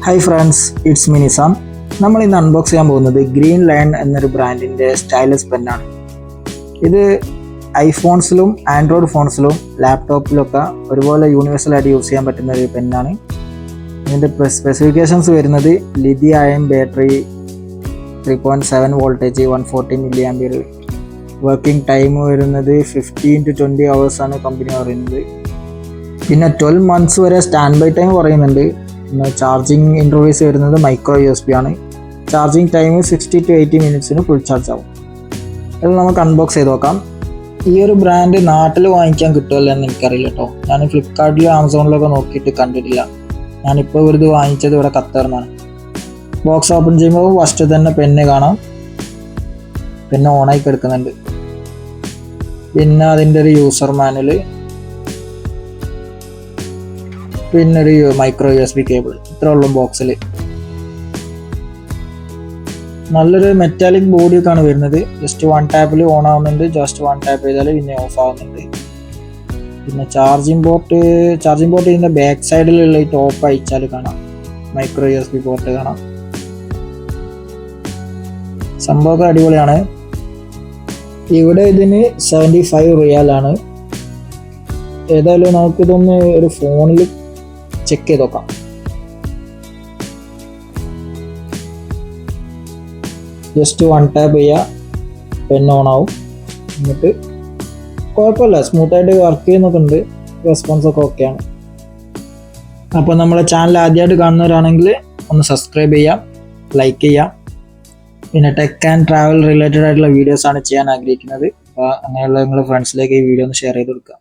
Hi friends, it's me Nizam. നമ്മൾ ഇന്ന് unbox ചെയ്യാൻ പോകുന്നത് ഗ്രീൻ ലയൺ എന്നൊരു ബ്രാൻഡിൻ്റെ സ്റ്റൈലസ് പെന്നാണ്. ഇത് ഐഫോൺസിലും ആൻഡ്രോയിഡ് ഫോൺസിലും ലാപ്ടോപ്പിലൊക്കെ ഒരുപോലെ യൂണിവേഴ്സലായിട്ട് യൂസ് ചെയ്യാൻ പറ്റുന്ന ഒരു പെന്നാണ്. ഇതിൻ്റെ സ്പെസിഫിക്കേഷൻസ് വരുന്നത് lithium ion battery, 3.7 voltage, 140 milli ampere, working time വരുന്നത് 15 to 20 hours ആണ് കമ്പനി പറയുന്നത്. പിന്നെ 12 months വരെ സ്റ്റാൻഡ് ബൈ ടൈം പറയുന്നുണ്ട്. പിന്നെ ചാർജിങ് ഇൻ്റർഫേസ് വരുന്നത് മൈക്രോ USB ആണ്. Charging time 60 to 80 minutes full charge ആവും. ഇത് നമുക്ക് അൺബോക്സ് ചെയ്ത് നോക്കാം. ഈ ഒരു ബ്രാൻഡ് നാട്ടിൽ വാങ്ങിക്കാൻ കിട്ടുമല്ലോ എന്ന് എനിക്കറിയില്ല കേട്ടോ. ഞാൻ ഫ്ലിപ്കാർട്ടിലും ആമസോണിലൊക്കെ നോക്കിയിട്ട് കണ്ടിട്ടില്ല. ഞാനിപ്പോൾ ഇത് വാങ്ങിച്ചത് ഇവിടെ ഖത്തറിനാണ്. ബോക്സ് ഓപ്പൺ ചെയ്യുമ്പോൾ ഫസ്റ്റ് തന്നെ പെന്ന് കാണാം. പെന്ന് ഓണായി കിടക്കുന്നുണ്ട്. പിന്നെ അതിൻ്റെ ഒരു യൂസർ മാനുവൽ, പിന്നെ ഒരു മൈക്രോ USB കേബിൾ, ഇത്ര ഉള്ളു ബോക്സിൽ. നല്ലൊരു മെറ്റാലിക് ബോഡിയൊക്കെയാണ് വരുന്നത്. ജസ്റ്റ് 1 ടാപ്പിൽ ഓൺ ആവുന്നുണ്ട്, ജസ്റ്റ് 1 ടാപ്പ് ചെയ്താൽ പിന്നെ ഓഫ് ആവുന്നുണ്ട്. പിന്നെ ചാർജിങ് പോർട്ട് ഇതിൻ്റെ ബാക്ക് സൈഡിലുള്ള ഈ ടോപ്പ് അയച്ചാൽ കാണാം, മൈക്രോ USB പോർട്ട് കാണാം. സംഭവമൊക്കെ അടിപൊളിയാണ്. ഇവിടെ ഇതിന് 75 റിയാലാണ്. ഏതായാലും നമുക്കിതൊന്ന് ഒരു ഫോണിൽ ചെക്ക് ചെയ്ത് നോക്കാം. ജസ്റ്റ് 1 ടാപ്പ് ചെയ്യുക, പെൻ ഓൺ ആവും. എന്നിട്ട് കുഴപ്പമില്ല, സ്മൂത്തായിട്ട് വർക്ക് ചെയ്യുന്നൊക്കെ ഉണ്ട്. റെസ്പോൺസൊക്കെ ഓക്കെയാണ്. അപ്പോൾ നമ്മളെ ചാനൽ ആദ്യമായിട്ട് കാണുന്നവരാണെങ്കിൽ ഒന്ന് സബ്സ്ക്രൈബ് ചെയ്യാം, ലൈക്ക് ചെയ്യാം. പിന്നെ ടെക് ആൻഡ് ട്രാവൽ റിലേറ്റഡ് ആയിട്ടുള്ള വീഡിയോസാണ് ചെയ്യാൻ ആഗ്രഹിക്കുന്നത്. അപ്പോൾ അങ്ങനെയുള്ള നിങ്ങളുടെ ഫ്രണ്ട്സിലേക്ക് ഈ വീഡിയോ ഒന്ന് ഷെയർ ചെയ്ത് കൊടുക്കുക.